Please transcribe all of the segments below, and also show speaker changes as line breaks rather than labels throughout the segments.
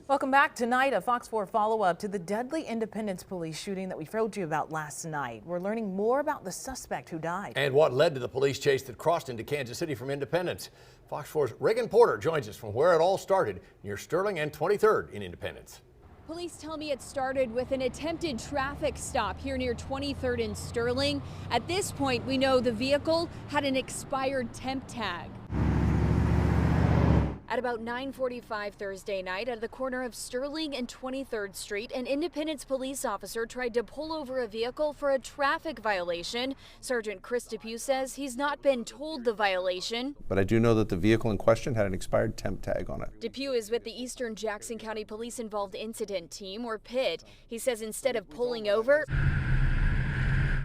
Welcome back. Tonight, a Fox 4 follow-up to the deadly Independence police shooting that we told you about last night. We're learning more about the suspect who died.
And what led to the police chase that crossed into Kansas City from Independence. Fox 4's Reagan Porter joins us from where it all started near Sterling and 23rd in Independence.
Police tell me it started with an attempted traffic stop here near 23rd and Sterling. At this point, we know the vehicle had an expired temp tag. At about 9:45 Thursday night, at the corner of Sterling and 23rd Street, an Independence police officer tried to pull over a vehicle for a traffic violation. Sergeant Chris Depew says he's not been told the violation.
But I do know that the vehicle in question had an expired temp tag on it.
Depew is with the Eastern Jackson County Police Involved Incident Team, or PIT. He says instead of pulling over,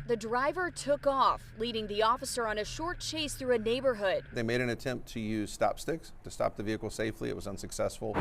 the driver took off, leading the officer on a short chase through a neighborhood.
They made an attempt to use stop sticks to stop the vehicle safely. It was unsuccessful.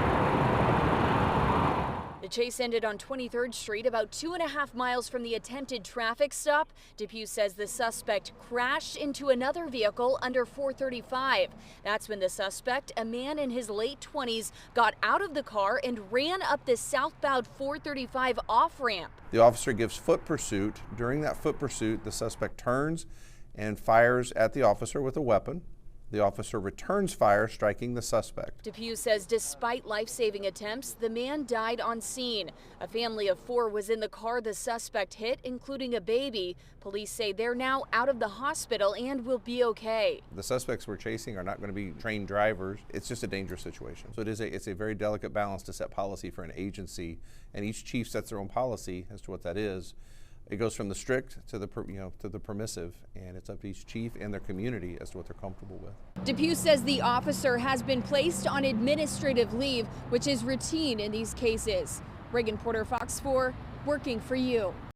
The chase ended on 23rd Street, about 2.5 miles from the attempted traffic stop. Depew says the suspect crashed into another vehicle under 435. That's when the suspect, a man in his late 20s, got out of the car and ran up the southbound 435 off-ramp.
The officer gives foot pursuit. During that foot pursuit, the suspect turns and fires at the officer with a weapon. The officer returns fire, striking the suspect.
Depew says despite life-saving attempts, the man died on scene. A family of 4 was in the car the suspect hit, including a baby. Police say they're now out of the hospital and will be okay.
The suspects we're chasing are not going to be trained drivers. It's just a dangerous situation. So it's a very delicate balance to set policy for an agency, and each chief sets their own policy as to what that is. It goes from the strict to the permissive, and it's up to each chief and their community as to what they're comfortable with.
Depew says the officer has been placed on administrative leave, which is routine in these cases. Reagan Porter, Fox 4, working for you.